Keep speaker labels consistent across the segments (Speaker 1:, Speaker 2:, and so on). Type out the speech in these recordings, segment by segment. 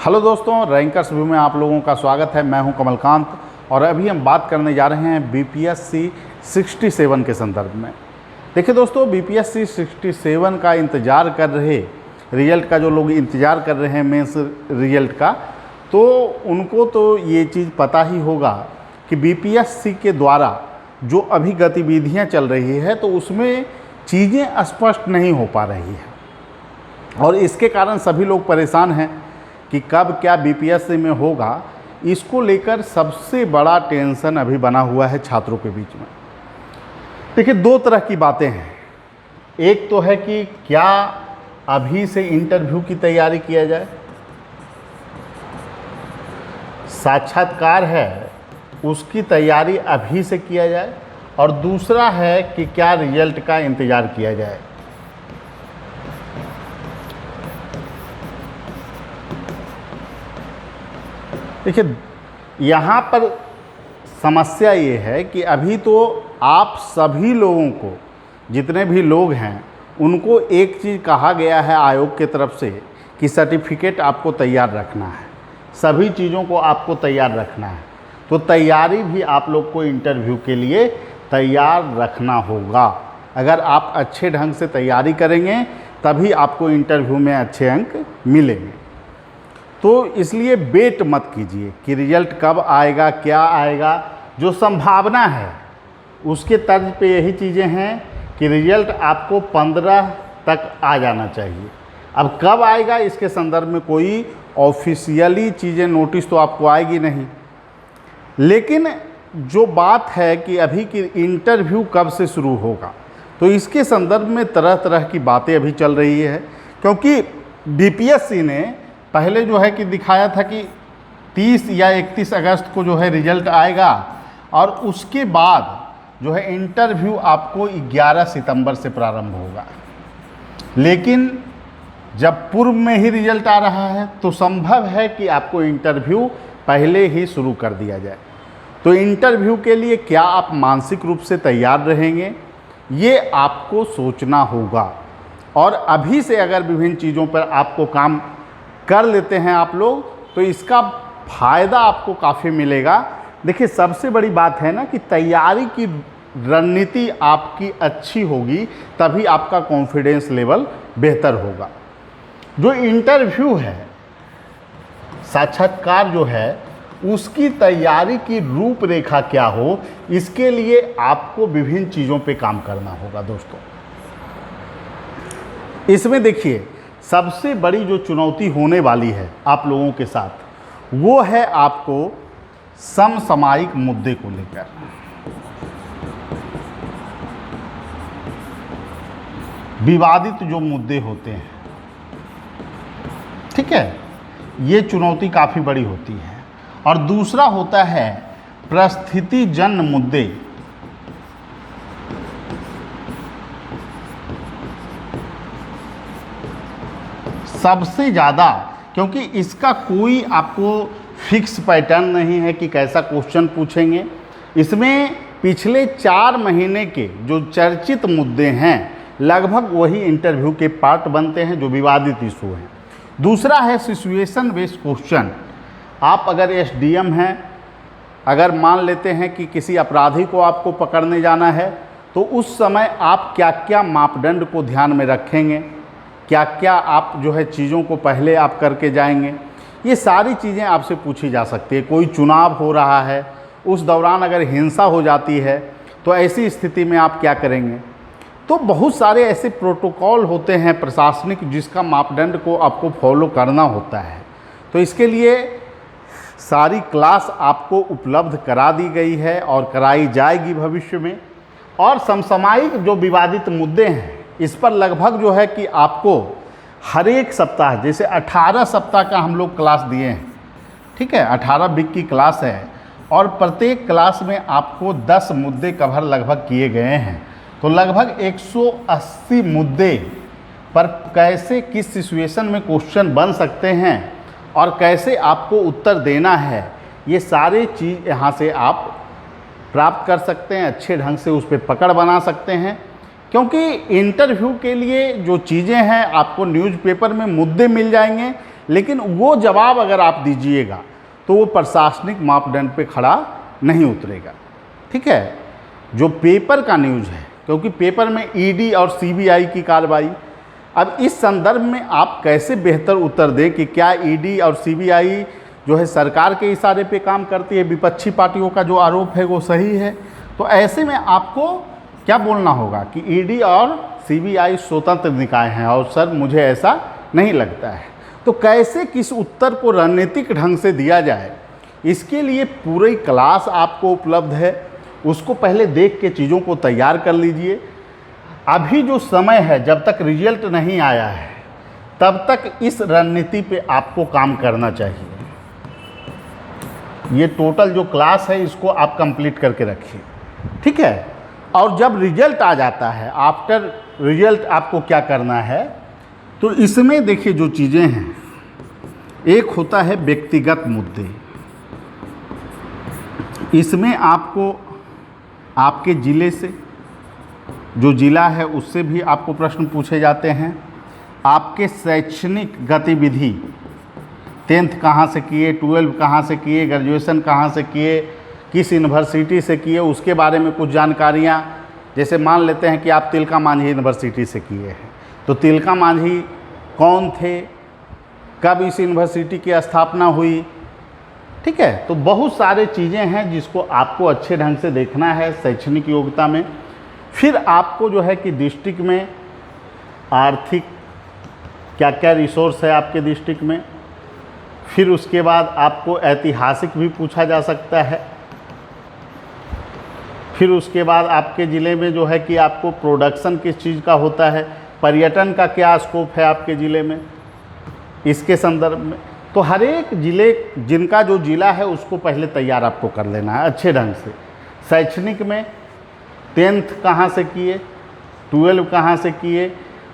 Speaker 1: Hello दोस्तों, rankers view में आप लोगों का स्वागत है। मैं हूं कमलकांत और अभी हम बात करने जा रहे हैं बीपीएससी 67 के संदर्भ में। देखिए दोस्तों, बीपीएससी 67 का इंतज़ार कर रहे, रिजल्ट का जो लोग इंतज़ार कर रहे हैं मेंस रिजल्ट का, तो उनको तो ये चीज़ पता ही होगा कि बीपीएससी के द्वारा जो अभी गतिविधियाँ चल रही है तो उसमें चीज़ें स्पष्ट नहीं हो पा रही है और इसके कारण सभी लोग परेशान हैं कि कब क्या बीपीएससी में होगा। इसको लेकर सबसे बड़ा टेंशन अभी बना हुआ है छात्रों के बीच में। देखिए, दो तरह की बातें हैं। एक तो है कि क्या अभी से इंटरव्यू की तैयारी किया जाए, साक्षात्कार है उसकी तैयारी अभी से किया जाए, और दूसरा है कि क्या रिजल्ट का इंतज़ार किया जाए। देखिए, यहाँ पर समस्या ये है कि अभी तो आप सभी लोगों को, जितने भी लोग हैं, उनको एक चीज़ कहा गया है आयोग के तरफ से कि सर्टिफिकेट आपको तैयार रखना है, सभी चीज़ों को आपको तैयार रखना है। तो तैयारी भी आप लोग को इंटरव्यू के लिए तैयार रखना होगा। अगर आप अच्छे ढंग से तैयारी करेंगे तभी आपको इंटरव्यू में अच्छे अंक मिलेंगे। तो इसलिए वेट मत कीजिए कि रिजल्ट कब आएगा, क्या आएगा। जो संभावना है उसके तर्ज पे यही चीज़ें हैं कि रिजल्ट आपको 15 तक आ जाना चाहिए। अब कब आएगा इसके संदर्भ में कोई ऑफिशियली चीज़ें, नोटिस तो आपको आएगी नहीं, लेकिन जो बात है कि अभी की इंटरव्यू कब से शुरू होगा, तो इसके संदर्भ में तरह तरह की बातें अभी चल रही है। क्योंकि बीपीएससी ने पहले जो है कि दिखाया था कि 30 या 31 अगस्त को जो है रिजल्ट आएगा और उसके बाद जो है इंटरव्यू आपको 11 सितंबर से प्रारंभ होगा। लेकिन जब पूर्व में ही रिजल्ट आ रहा है तो संभव है कि आपको इंटरव्यू पहले ही शुरू कर दिया जाए। तो इंटरव्यू के लिए क्या आप मानसिक रूप से तैयार रहेंगे, ये आपको सोचना होगा। और अभी से अगर विभिन्न चीज़ों पर आपको काम कर लेते हैं आप लोग, तो इसका फ़ायदा आपको काफ़ी मिलेगा। देखिए, सबसे बड़ी बात है ना कि तैयारी की रणनीति आपकी अच्छी होगी तभी आपका कॉन्फिडेंस लेवल बेहतर होगा। जो इंटरव्यू है, साक्षात्कार जो है, उसकी तैयारी की रूपरेखा क्या हो, इसके लिए आपको विभिन्न चीज़ों पे काम करना होगा दोस्तों। इसमें देखिए, सबसे बड़ी जो चुनौती होने वाली है आप लोगों के साथ, वो है आपको समसामयिक मुद्दे को लेकर। विवादित जो मुद्दे होते हैं, ठीक है, ये चुनौती काफ़ी बड़ी होती है। और दूसरा होता है परिस्थितिजन्य मुद्दे। सबसे ज़्यादा, क्योंकि इसका कोई आपको फिक्स पैटर्न नहीं है कि कैसा क्वेश्चन पूछेंगे। इसमें पिछले 4 महीने के जो चर्चित मुद्दे हैं, लगभग वही इंटरव्यू के पार्ट बनते हैं जो विवादित इशू हैं। दूसरा है सिचुएशन बेस्ड क्वेश्चन। आप अगर एसडीएम हैं, अगर मान लेते हैं कि किसी अपराधी को आपको पकड़ने जाना है, तो उस समय आप क्या क्या मापदंड को ध्यान में रखेंगे, क्या क्या आप जो है चीज़ों को पहले आप करके जाएंगे, ये सारी चीज़ें आपसे पूछी जा सकती है। कोई चुनाव हो रहा है, उस दौरान अगर हिंसा हो जाती है तो ऐसी स्थिति में आप क्या करेंगे। तो बहुत सारे ऐसे प्रोटोकॉल होते हैं प्रशासनिक, जिसका मापदंड को आपको फॉलो करना होता है। तो इसके लिए सारी क्लास आपको उपलब्ध करा दी गई है और कराई जाएगी भविष्य में। और समसामयिक जो विवादित मुद्दे हैं, इस पर लगभग जो है कि आपको हर एक सप्ताह, जैसे 18 सप्ताह का हम लोग क्लास दिए हैं, ठीक है, 18 वीक की क्लास है और प्रत्येक क्लास में आपको 10 मुद्दे कवर लगभग किए गए हैं। तो लगभग 180 मुद्दे पर कैसे, किस सिचुएशन में क्वेश्चन बन सकते हैं और कैसे आपको उत्तर देना है, ये सारे चीज़ यहाँ से आप प्राप्त कर सकते हैं। अच्छे ढंग से उस पर पकड़ बना सकते हैं। क्योंकि इंटरव्यू के लिए जो चीज़ें हैं, आपको न्यूज़पेपर में मुद्दे मिल जाएंगे, लेकिन वो जवाब अगर आप दीजिएगा तो वो प्रशासनिक मापदंड पे खड़ा नहीं उतरेगा। ठीक है, जो पेपर का न्यूज़ है, क्योंकि पेपर में ईडी और सीबीआई की कार्रवाई, अब इस संदर्भ में आप कैसे बेहतर उत्तर दें कि क्या ईडी और सीबीआई जो है सरकार के इशारे पे काम करती है, विपक्षी पार्टियों का जो आरोप है वो सही है। तो ऐसे में आपको क्या बोलना होगा कि ईडी और सीबीआई स्वतंत्र निकाय हैं, और सर मुझे ऐसा नहीं लगता है। तो कैसे किस उत्तर को रणनीतिक ढंग से दिया जाए, इसके लिए पूरी क्लास आपको उपलब्ध है, उसको पहले देख के चीज़ों को तैयार कर लीजिए। अभी जो समय है, जब तक रिजल्ट नहीं आया है तब तक इस रणनीति पे आपको काम करना चाहिए। ये टोटल जो क्लास है इसको आप कंप्लीट करके रखिए, ठीक है। और जब रिजल्ट आ जाता है, आफ्टर रिजल्ट आपको क्या करना है, तो इसमें देखिए जो चीज़ें हैं, एक होता है व्यक्तिगत मुद्दे। इसमें आपको आपके ज़िले से, जो ज़िला है उससे भी आपको प्रश्न पूछे जाते हैं। आपके शैक्षणिक गतिविधि, 10th कहाँ से किए, 12 कहाँ से किए, ग्रेजुएशन कहाँ से किए, किस यूनिवर्सिटी से किए, उसके बारे में कुछ जानकारियाँ। जैसे मान लेते हैं कि आप तिलका मांझी यूनिवर्सिटी से किए हैं, तो तिलका मांझी कौन थे, कब इस यूनिवर्सिटी की स्थापना हुई, ठीक है। तो बहुत सारे चीज़ें हैं जिसको आपको अच्छे ढंग से देखना है शैक्षणिक योग्यता में। फिर आपको जो है कि डिस्ट्रिक्ट में आर्थिक क्या क्या रिसोर्स है आपके डिस्ट्रिक्ट में। फिर उसके बाद आपको ऐतिहासिक भी पूछा जा सकता है। फिर उसके बाद आपके ज़िले में जो है कि आपको प्रोडक्शन किस चीज़ का होता है, पर्यटन का क्या स्कोप है आपके ज़िले में, इसके संदर्भ में। तो हर एक ज़िले, जिनका जो ज़िला है उसको पहले तैयार आपको कर लेना है अच्छे ढंग से। शैक्षणिक में 10th कहाँ से किए, 12 कहाँ से किए,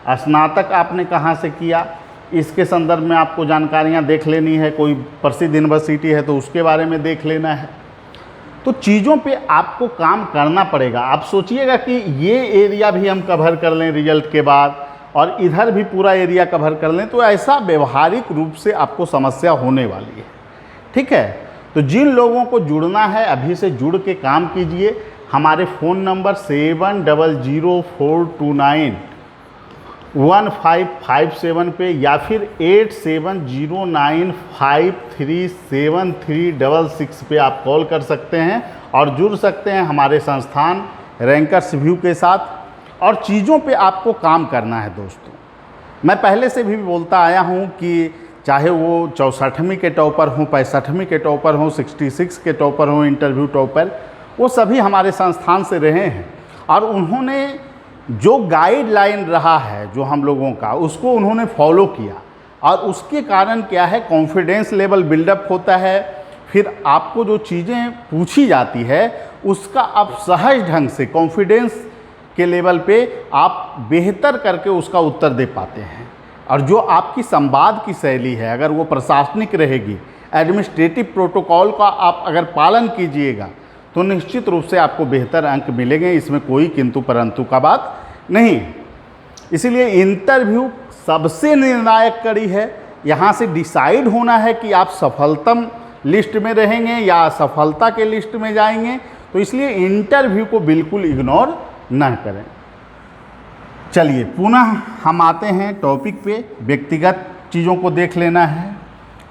Speaker 1: स्नातक आपने कहाँ से किया, इसके संदर्भ में आपको जानकारियाँ देख लेनी है। कोई प्रसिद्ध यूनिवर्सिटी है तो उसके बारे में देख लेना है। तो चीज़ों पे आपको काम करना पड़ेगा। आप सोचिएगा कि ये एरिया भी हम कवर कर लें रिजल्ट के बाद, और इधर भी पूरा एरिया कवर कर लें, तो ऐसा व्यवहारिक रूप से आपको समस्या होने वाली है, ठीक है। तो जिन लोगों को जुड़ना है अभी से जुड़ के काम कीजिए। हमारे फ़ोन नंबर 7004291557 पे या फिर 8709537366 पे आप कॉल कर सकते हैं और जुड़ सकते हैं हमारे संस्थान रैंकर्स व्यू के साथ। और चीज़ों पे आपको काम करना है दोस्तों। मैं पहले से भी बोलता आया हूँ कि चाहे वो 64वीं के टॉपर हों, 65वीं के टॉपर हों, 66 के टॉपर हों, इंटरव्यू टॉपर, वो सभी हमारे संस्थान से रहे हैं। और उन्होंने जो गाइडलाइन रहा है जो हम लोगों का, उसको उन्होंने फॉलो किया, और उसके कारण क्या है, कॉन्फिडेंस लेवल बिल्डअप होता है। फिर आपको जो चीज़ें पूछी जाती है उसका आप सहज ढंग से कॉन्फिडेंस के लेवल पे आप बेहतर करके उसका उत्तर दे पाते हैं। और जो आपकी संवाद की शैली है, अगर वो प्रशासनिक रहेगी, एडमिनिस्ट्रेटिव प्रोटोकॉल का आप अगर पालन कीजिएगा, तो निश्चित रूप से आपको बेहतर अंक मिलेंगे। इसमें कोई किंतु परंतु का बात नहीं। इसीलिए इंटरव्यू सबसे निर्णायक कड़ी है। यहाँ से डिसाइड होना है कि आप सफलतम लिस्ट में रहेंगे या असफलता के लिस्ट में जाएंगे। तो इसलिए इंटरव्यू को बिल्कुल इग्नोर न करें। चलिए पुनः हम आते हैं टॉपिक पे। व्यक्तिगत चीज़ों को देख लेना है,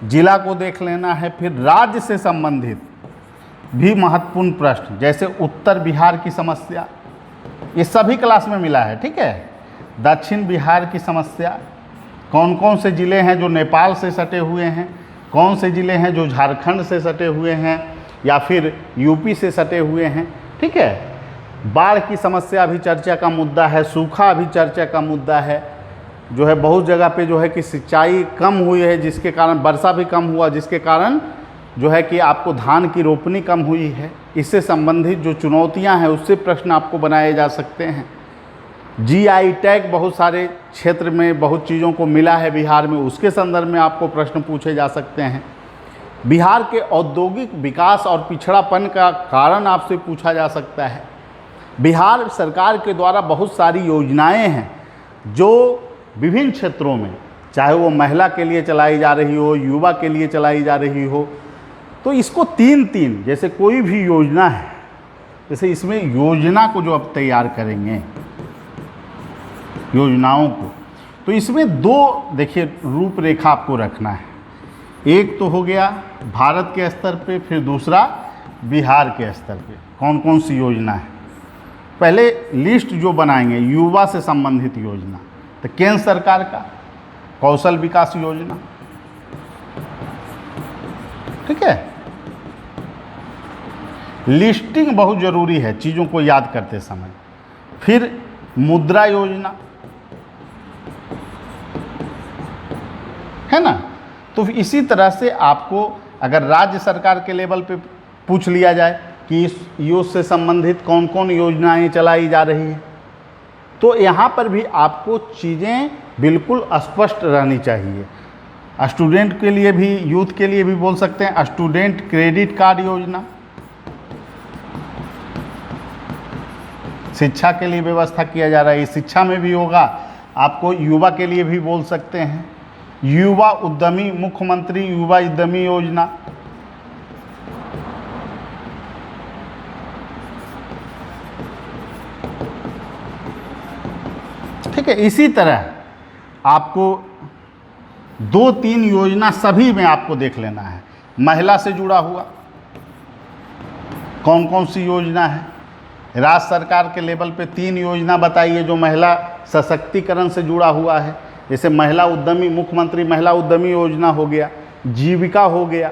Speaker 1: जिला को देख लेना है, फिर राज्य से संबंधित भी महत्वपूर्ण प्रश्न, जैसे उत्तर बिहार की समस्या, ये सभी क्लास में मिला है, ठीक है। दक्षिण बिहार की समस्या, कौन कौन से ज़िले हैं जो नेपाल से सटे हुए हैं, कौन से ज़िले हैं जो झारखंड से सटे हुए हैं या फिर यूपी से सटे हुए हैं, ठीक है। बाढ़ की समस्या अभी चर्चा का मुद्दा है, सूखा अभी चर्चा का मुद्दा है, जो है बहुत जगह पे जो है कि सिंचाई कम हुई है, जिसके कारण वर्षा भी कम हुआ, जिसके कारण जो है कि आपको धान की रोपनी कम हुई है। इससे संबंधित जो चुनौतियां हैं उससे प्रश्न आपको बनाए जा सकते हैं। जीआई टैग बहुत सारे क्षेत्र में बहुत चीज़ों को मिला है बिहार में, उसके संदर्भ में आपको प्रश्न पूछे जा सकते हैं। बिहार के औद्योगिक विकास और पिछड़ापन का कारण आपसे पूछा जा सकता है। बिहार सरकार के द्वारा बहुत सारी योजनाएं हैं जो विभिन्न क्षेत्रों में चाहे वो महिला के लिए चलाई जा रही हो, युवा के लिए चलाई जा रही हो। तो इसको तीन तीन, जैसे कोई भी योजना है, जैसे इसमें योजना को जो अब तैयार करेंगे, योजनाओं को, तो इसमें दो देखिए रूपरेखा आपको रखना है। एक तो हो गया भारत के स्तर पे, फिर दूसरा बिहार के स्तर पे कौन कौन सी योजना है। पहले लिस्ट जो बनाएंगे युवा से संबंधित योजना, तो केंद्र सरकार का कौशल विकास योजना, ठीक है। लिस्टिंग बहुत ज़रूरी है चीज़ों को याद करते समय। फिर मुद्रा योजना, है ना। तो इसी तरह से आपको अगर राज्य सरकार के लेवल पे पूछ लिया जाए कि इस यूथ से संबंधित कौन कौन योजनाएं चलाई जा रही है, तो यहाँ पर भी आपको चीज़ें बिल्कुल स्पष्ट रहनी चाहिए। स्टूडेंट के लिए भी, यूथ के लिए भी बोल सकते हैं स्टूडेंट क्रेडिट कार्ड योजना, शिक्षा के लिए व्यवस्था किया जा रहा है, शिक्षा में भी होगा। आपको युवा के लिए भी बोल सकते हैं युवा उद्यमी, मुख्यमंत्री युवा उद्यमी योजना, ठीक है। इसी तरह आपको दो तीन योजना सभी में आपको देख लेना है। महिला से जुड़ा हुआ कौन कौन सी योजना है, राज्य सरकार के लेवल पे तीन योजना बताइए जो महिला सशक्तिकरण से जुड़ा हुआ है। जैसे महिला उद्यमी, मुख्यमंत्री महिला उद्यमी योजना हो गया, जीविका हो गया,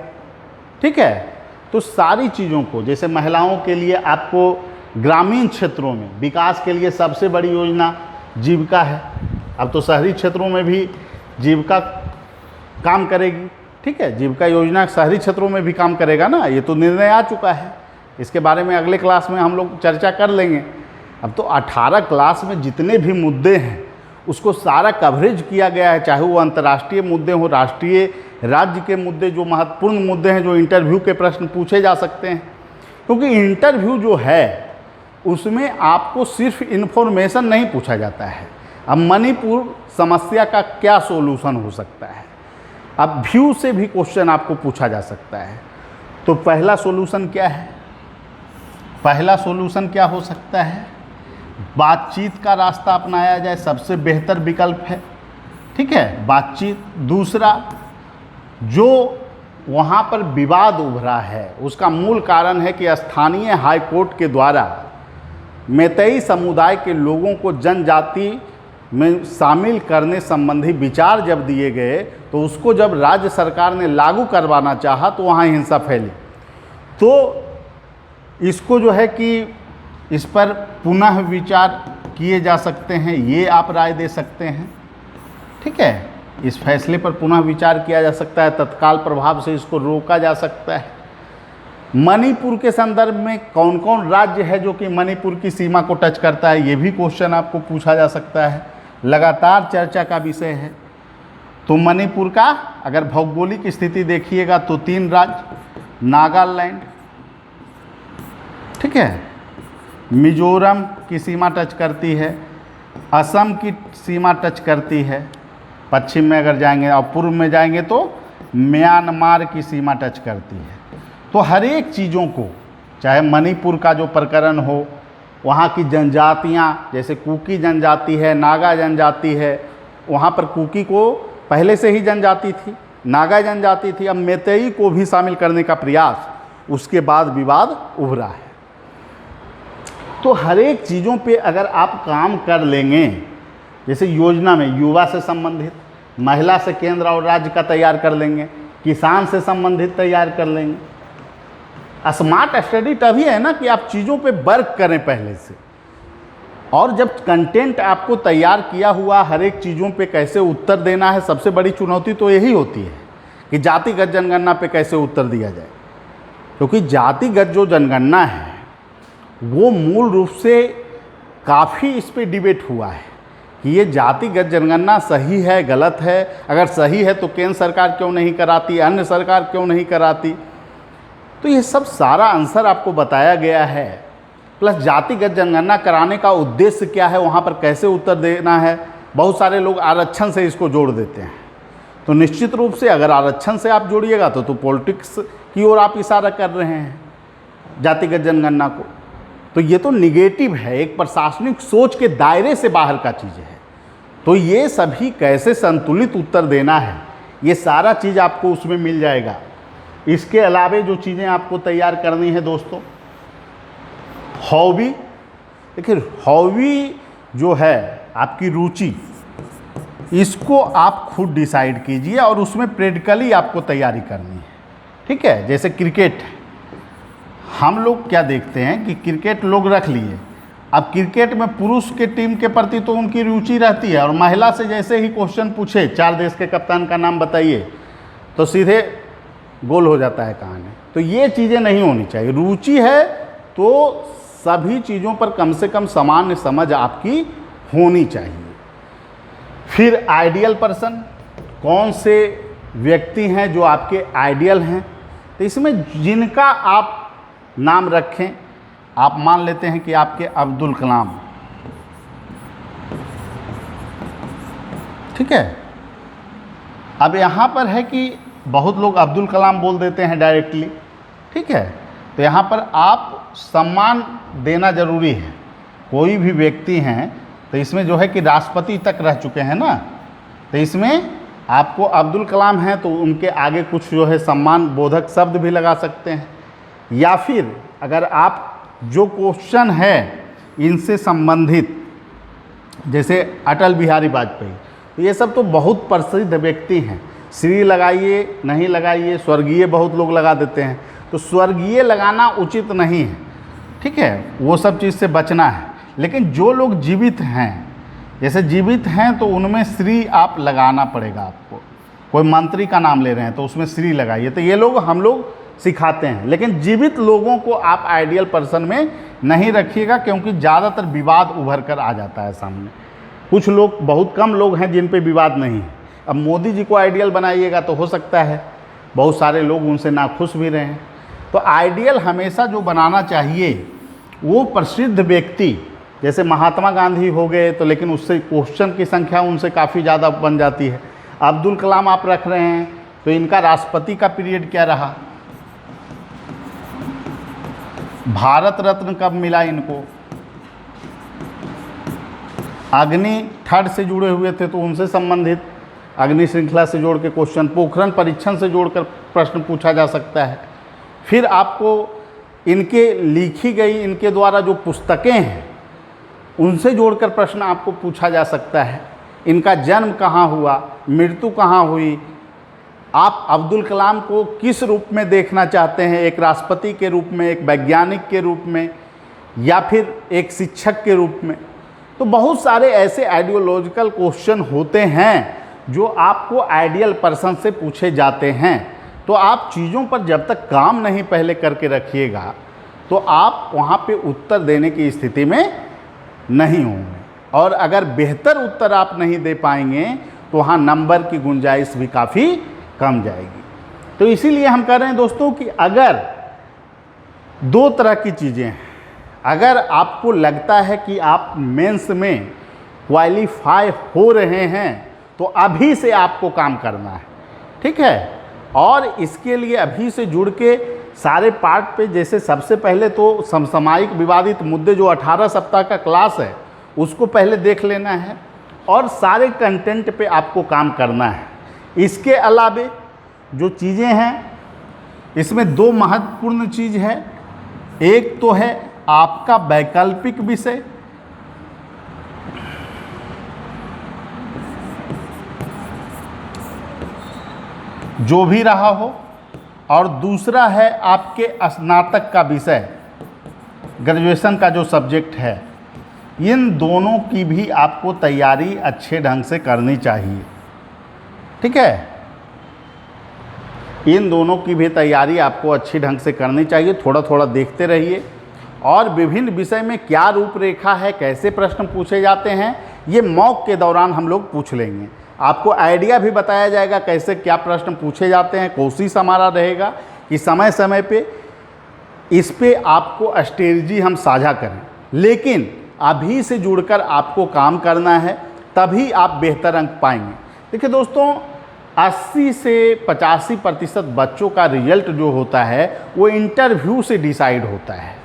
Speaker 1: ठीक है। तो सारी चीज़ों को, जैसे महिलाओं के लिए आपको ग्रामीण क्षेत्रों में विकास के लिए सबसे बड़ी योजना जीविका है। अब तो शहरी क्षेत्रों में भी जीविका काम करेगी, ठीक है। जीविका योजना शहरी क्षेत्रों में भी काम करेगा ना, ये तो निर्णय आ चुका है। इसके बारे में अगले क्लास में हम लोग चर्चा कर लेंगे। अब तो 18 क्लास में जितने भी मुद्दे हैं उसको सारा कवरेज किया गया है, चाहे वो अंतर्राष्ट्रीय मुद्दे हो, राष्ट्रीय, राज्य के मुद्दे, जो महत्वपूर्ण मुद्दे हैं, जो इंटरव्यू के प्रश्न पूछे जा सकते हैं। क्योंकि इंटरव्यू जो है उसमें आपको सिर्फ इन्फॉर्मेशन नहीं पूछा जाता है, अब मणिपुर समस्या का क्या सोल्यूशन हो सकता है, अब व्यू से भी क्वेश्चन आपको पूछा जा सकता है। तो पहला सोल्यूशन क्या है, पहला सोल्यूशन क्या हो सकता है, बातचीत का रास्ता अपनाया जाए, सबसे बेहतर विकल्प है, ठीक है, बातचीत। दूसरा, जो वहाँ पर विवाद उभरा है उसका मूल कारण है कि स्थानीय हाई कोर्ट के द्वारा मैतेई समुदाय के लोगों को जनजाति में शामिल करने संबंधी विचार जब दिए गए तो उसको जब राज्य सरकार ने लागू करवाना चाहा तो वहाँ हिंसा फैली। तो इसको जो है कि इस पर पुनः विचार किए जा सकते हैं, ये आप राय दे सकते हैं, ठीक है। इस फैसले पर पुनः विचार किया जा सकता है, तत्काल प्रभाव से इसको रोका जा सकता है। मणिपुर के संदर्भ में कौन कौन राज्य है जो कि मणिपुर की सीमा को टच करता है, ये भी क्वेश्चन आपको पूछा जा सकता है, लगातार चर्चा का विषय है। तो मणिपुर का अगर भौगोलिक स्थिति देखिएगा तो 3 राज्य, नागालैंड, ठीक है, मिजोरम की सीमा टच करती है, असम की सीमा टच करती है पश्चिम में अगर जाएंगे, और पूर्व में जाएंगे तो म्यांमार की सीमा टच करती है। तो हर एक चीज़ों को, चाहे मणिपुर का जो प्रकरण हो, वहाँ की जनजातियाँ, जैसे कुकी जनजाति है, नागा जनजाति है, वहाँ पर कुकी को पहले से ही जनजाति थी, नागा जनजाति थी, अब मैतेई को भी शामिल करने का प्रयास, उसके बाद विवाद उभरा है। तो हर एक चीज़ों पे अगर आप काम कर लेंगे, जैसे योजना में युवा से संबंधित, महिला से केंद्र और राज्य का तैयार कर लेंगे, किसान से संबंधित तैयार कर लेंगे। स्मार्ट स्टडी तभी है ना कि आप चीज़ों पे वर्क करें पहले से, और जब कंटेंट आपको तैयार किया हुआ हर एक चीज़ों पे कैसे उत्तर देना है, सबसे बड़ी चुनौती तो यही होती है कि जातिगत जनगणना पे कैसे उत्तर दिया जाए। क्योंकि जातिगत जो जनगणना है वो मूल रूप से काफ़ी इस पे डिबेट हुआ है कि ये जातिगत जनगणना सही है, गलत है, अगर सही है तो केंद्र सरकार क्यों नहीं कराती, अन्य सरकार क्यों नहीं कराती। तो ये सब सारा आंसर आपको बताया गया है, प्लस जातिगत जनगणना कराने का उद्देश्य क्या है, वहाँ पर कैसे उत्तर देना है। बहुत सारे लोग आरक्षण से इसको जोड़ देते हैं तो निश्चित रूप से अगर आरक्षण से आप जोड़िएगा तो पॉलिटिक्स की ओर आप इशारा कर रहे हैं, जातिगत जनगणना को। तो ये तो निगेटिव है, एक प्रशासनिक सोच के दायरे से बाहर का चीज़ है। तो ये सभी कैसे संतुलित उत्तर देना है, ये सारा चीज़ आपको उसमें मिल जाएगा। इसके अलावे जो चीज़ें आपको तैयार करनी है दोस्तों, हॉबी। देखिए हॉबी जो है आपकी रुचि, इसको आप खुद डिसाइड कीजिए और उसमें प्रैक्टिकली आपको तैयारी करनी है। ठीक है, जैसे क्रिकेट, हम लोग क्या देखते हैं कि क्रिकेट लोग रख लिए, अब क्रिकेट में पुरुष के टीम के प्रति तो उनकी रुचि रहती है, और महिला से जैसे ही क्वेश्चन पूछे 4 देश के कप्तान का नाम बताइए तो सीधे गोल हो जाता है कहानी। तो ये चीज़ें नहीं होनी चाहिए। रुचि है तो सभी चीज़ों पर कम से कम सामान्य समझ आपकी होनी चाहिए। फिर आइडियल पर्सन, कौन से व्यक्ति हैं जो आपके आइडियल हैं, तो इसमें जिनका आप नाम रखें, आप मान लेते हैं कि आपके अब्दुल कलाम, ठीक है। अब यहाँ पर है कि बहुत लोग अब्दुल कलाम बोल देते हैं डायरेक्टली, ठीक है। तो यहाँ पर आप सम्मान देना ज़रूरी है। कोई भी व्यक्ति हैं तो इसमें जो है कि राष्ट्रपति तक रह चुके हैं ना, तो इसमें आपको अब्दुल कलाम हैं तो उनके आगे कुछ जो है सम्मान बोधक शब्द भी लगा सकते हैं। या फिर अगर आप जो क्वेश्चन है इनसे संबंधित, जैसे अटल बिहारी वाजपेयी, तो ये सब तो बहुत प्रसिद्ध व्यक्ति हैं, श्री लगाइए नहीं लगाइए, स्वर्गीय बहुत लोग लगा देते हैं, तो स्वर्गीय लगाना उचित नहीं है, ठीक है, वो सब चीज़ से बचना है। लेकिन जो लोग जीवित हैं, जैसे जीवित हैं तो उनमें श्री आप लगाना पड़ेगा आपको। कोई मंत्री का नाम ले रहे हैं तो उसमें श्री लगाइए, तो ये लोग हम लोग सिखाते हैं। लेकिन जीवित लोगों को आप आइडियल पर्सन में नहीं रखिएगा, क्योंकि ज़्यादातर विवाद उभर कर आ जाता है सामने। कुछ लोग, बहुत कम लोग हैं जिन पे विवाद नहीं है। अब मोदी जी को आइडियल बनाइएगा तो हो सकता है बहुत सारे लोग उनसे नाखुश भी रहें। तो आइडियल हमेशा जो बनाना चाहिए वो प्रसिद्ध व्यक्ति, जैसे महात्मा गांधी हो गए तो, लेकिन उससे क्वेश्चन की संख्या उनसे काफ़ी ज़्यादा बन जाती है। अब्दुल कलाम आप रख रहे हैं तो इनका राष्ट्रपति का पीरियड क्या रहा, भारत रत्न कब मिला इनको, अग्नि थर्ड से जुड़े हुए थे तो उनसे संबंधित अग्नि श्रृंखला से जोड़ के क्वेश्चन, पोखरण परीक्षण से जोड़कर प्रश्न पूछा जा सकता है। फिर आपको इनके लिखी गई, इनके द्वारा जो पुस्तकें हैं उनसे जोड़कर प्रश्न आपको पूछा जा सकता है। इनका जन्म कहाँ हुआ, मृत्यु कहाँ हुई, आप अब्दुल कलाम को किस रूप में देखना चाहते हैं, एक राष्ट्रपति के रूप में, एक वैज्ञानिक के रूप में, या फिर एक शिक्षक के रूप में। तो बहुत सारे ऐसे आइडियोलॉजिकल क्वेश्चन होते हैं जो आपको आइडियल पर्सन से पूछे जाते हैं। तो आप चीज़ों पर जब तक काम नहीं पहले करके रखिएगा तो आप वहाँ पे उत्तर देने की स्थिति में नहीं होंगे, और अगर बेहतर उत्तर आप नहीं दे पाएंगे तो वहाँ नंबर की गुंजाइश भी काफ़ी कम जाएगी। तो इसीलिए हम कह रहे हैं दोस्तों कि अगर 2 तरह की चीज़ें हैं, अगर आपको लगता है कि आप मेंस में क्वालिफाई हो रहे हैं तो अभी से आपको काम करना है, ठीक है। और इसके लिए अभी से जुड़ के सारे पार्ट पे, जैसे सबसे पहले तो समसामयिक विवादित मुद्दे जो 18 सप्ताह का क्लास है उसको पहले देख लेना है, और सारे कंटेंट पे आपको काम करना है। इसके अलावे जो चीज़ें हैं इसमें 2 महत्वपूर्ण चीज़ है। एक तो है आपका वैकल्पिक विषय, जो भी रहा हो, और दूसरा है आपके स्नातक का विषय, ग्रेजुएशन का जो सब्जेक्ट है। इन दोनों की भी आपको तैयारी अच्छे ढंग से करनी चाहिए, ठीक है। इन दोनों की भी तैयारी आपको अच्छी ढंग से करनी चाहिए। थोड़ा थोड़ा देखते रहिए, और विभिन्न विषय में क्या रूपरेखा है, कैसे प्रश्न पूछे जाते हैं, ये मॉक के दौरान हम लोग पूछ लेंगे। आपको आइडिया भी बताया जाएगा कैसे क्या प्रश्न पूछे जाते हैं। कोशिश हमारा रहेगा कि समय समय पे इस पे आपको स्ट्रेटजी हम साझा करें, लेकिन अभी से जुड़कर आपको काम करना है, तभी आप बेहतर अंक पाएंगे। देखिए दोस्तों, 80 से 85% बच्चों का रिजल्ट जो होता है वो इंटरव्यू से डिसाइड होता है।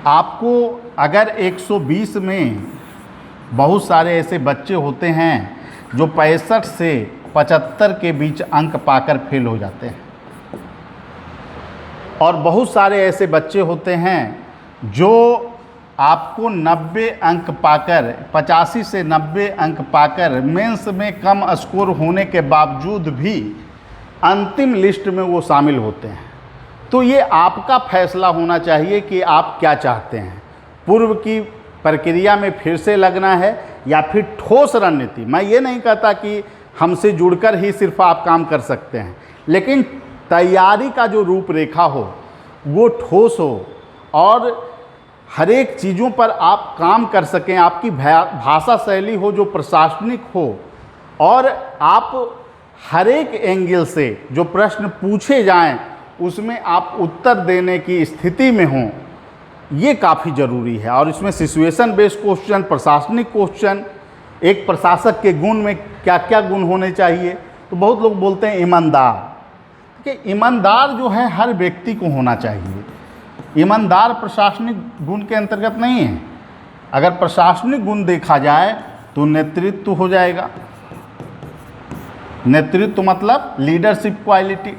Speaker 1: आपको अगर 120 में बहुत सारे ऐसे बच्चे होते हैं जो 65 से 75 के बीच अंक पाकर फेल हो जाते हैं, और बहुत सारे ऐसे बच्चे होते हैं जो आपको 90 अंक पाकर 85 से 90 अंक पाकर मेंस में कम स्कोर होने के बावजूद भी अंतिम लिस्ट में वो शामिल होते हैं। तो ये आपका फैसला होना चाहिए कि आप क्या चाहते हैं, पूर्व की प्रक्रिया में फिर से लगना है या फिर ठोस रणनीति। मैं ये नहीं कहता कि हमसे जुड़कर ही सिर्फ आप काम कर सकते हैं, लेकिन तैयारी का जो रूपरेखा हो वो ठोस हो और हर एक चीज़ों पर आप काम कर सकें, आपकी भाषा शैली हो जो प्रशासनिक हो, और आप हर एक एंगल से जो प्रश्न पूछे जाएं उसमें आप उत्तर देने की स्थिति में हों, ये काफ़ी ज़रूरी है। और इसमें सिचुएशन बेस्ड क्वेश्चन, प्रशासनिक क्वेश्चन, एक प्रशासक के गुण में क्या क्या गुण होने चाहिए। तो बहुत लोग बोलते हैं ईमानदार, कि ईमानदार जो है हर व्यक्ति को होना चाहिए। ईमानदार प्रशासनिक गुण के अंतर्गत नहीं है। अगर प्रशासनिक गुण देखा जाए तो नेतृत्व हो जाएगा। नेतृत्व मतलब लीडरशिप क्वालिटी,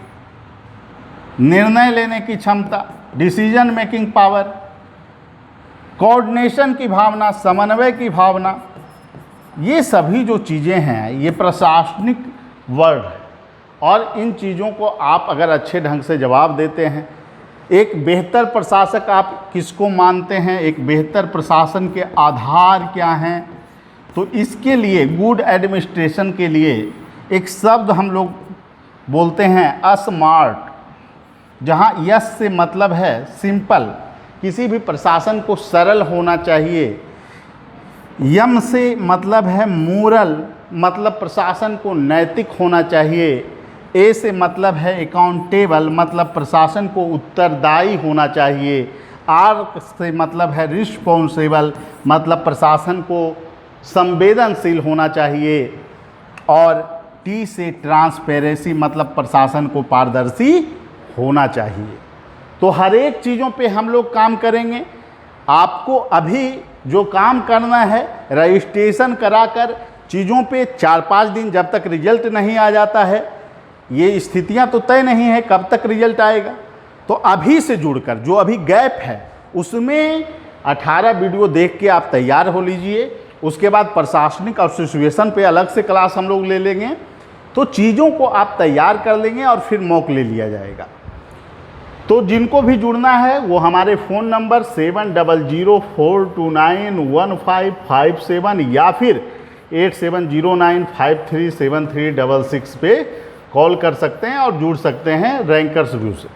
Speaker 1: निर्णय लेने की क्षमता, डिसीजन मेकिंग पावर, कोऑर्डिनेशन की भावना, समन्वय की भावना, ये सभी जो चीज़ें हैं ये प्रशासनिक वर्ड है। और इन चीज़ों को आप अगर अच्छे ढंग से जवाब देते हैं, एक बेहतर प्रशासक आप किसको मानते हैं, एक बेहतर प्रशासन के आधार क्या हैं, तो इसके लिए गुड एडमिनिस्ट्रेशन के लिए एक शब्द हम लोग बोलते हैं स्मार्ट, जहाँ यस से मतलब है सिंपल, किसी भी प्रशासन को सरल होना चाहिए। यम से मतलब है मोरल, मतलब प्रशासन को नैतिक होना चाहिए। ए से मतलब है अकाउंटेबल, मतलब प्रशासन को उत्तरदायी होना चाहिए। आर से मतलब है रिस्पॉन्सिबल, मतलब प्रशासन को संवेदनशील होना चाहिए। और टी से ट्रांसपेरेंसी, मतलब प्रशासन को पारदर्शी होना चाहिए। तो हर एक चीज़ों पे हम लोग काम करेंगे। आपको अभी जो काम करना है, रजिस्ट्रेशन कराकर चीज़ों पे 4-5 दिन, जब तक रिजल्ट नहीं आ जाता है, ये स्थितियां तो तय नहीं है कब तक रिजल्ट आएगा, तो अभी से जुड़कर जो अभी गैप है उसमें 18 वीडियो देख के आप तैयार हो लीजिए। उसके बाद प्रशासनिक और सिचुएशन पे अलग से क्लास हम लोग ले लेंगे, तो चीज़ों को आप तैयार कर लेंगे और फिर मॉक ले लिया जाएगा। तो जिनको भी जुड़ना है वो हमारे फ़ोन नंबर 7004291557 या फिर 8709537366 पे कॉल कर सकते हैं और जुड़ सकते हैं रैंकर्स व्यू से।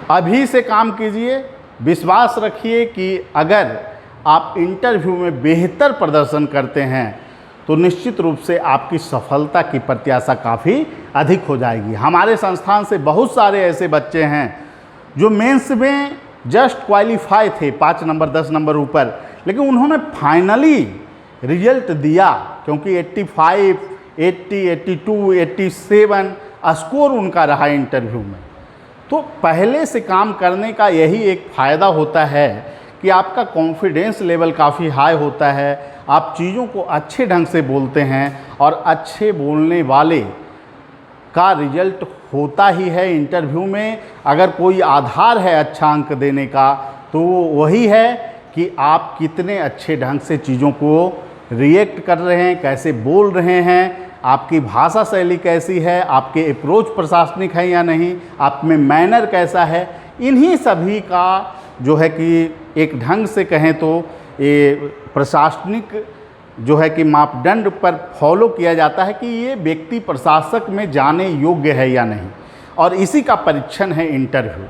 Speaker 1: अभी से काम कीजिए, विश्वास रखिए कि अगर आप इंटरव्यू में बेहतर प्रदर्शन करते हैं तो निश्चित रूप से आपकी सफलता की प्रत्याशा काफ़ी अधिक हो जाएगी। हमारे संस्थान से बहुत सारे ऐसे बच्चे हैं जो मेंस में जस्ट क्वालिफाई थे 5 नंबर 10 नंबर ऊपर, लेकिन उन्होंने फाइनली रिजल्ट दिया क्योंकि 85, 80, 82, 87 स्कोर उनका रहा इंटरव्यू में। तो पहले से काम करने का यही एक फ़ायदा होता है कि आपका कॉन्फिडेंस लेवल काफ़ी हाई होता है, आप चीज़ों को अच्छे ढंग से बोलते हैं और अच्छे बोलने वाले का रिजल्ट होता ही है इंटरव्यू में। अगर कोई आधार है अच्छा अंक देने का तो वो वही है कि आप कितने अच्छे ढंग से चीज़ों को रिएक्ट कर रहे हैं, कैसे बोल रहे हैं, आपकी भाषा शैली कैसी है, आपके अप्रोच प्रशासनिक है या नहीं, आप में मैनर कैसा है। इन्हीं सभी का जो है कि एक ढंग से कहें तो ये प्रशासनिक जो है कि मापदंड पर फॉलो किया जाता है कि ये व्यक्ति प्रशासक में जाने योग्य है या नहीं, और इसी का परीक्षण है इंटरव्यू।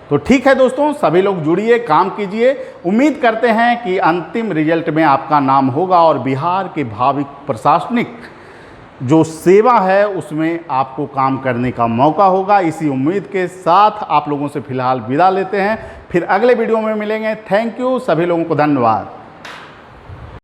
Speaker 1: तो ठीक है दोस्तों, सभी लोग जुड़िए, काम कीजिए। उम्मीद करते हैं कि अंतिम रिजल्ट में आपका नाम होगा और बिहार के भावी प्रशासनिक जो सेवा है उसमें आपको काम करने का मौका होगा। इसी उम्मीद के साथ आप लोगों से फ़िलहाल विदा लेते हैं, फिर अगले वीडियो में मिलेंगे। थैंक यू, सभी लोगों को धन्यवाद।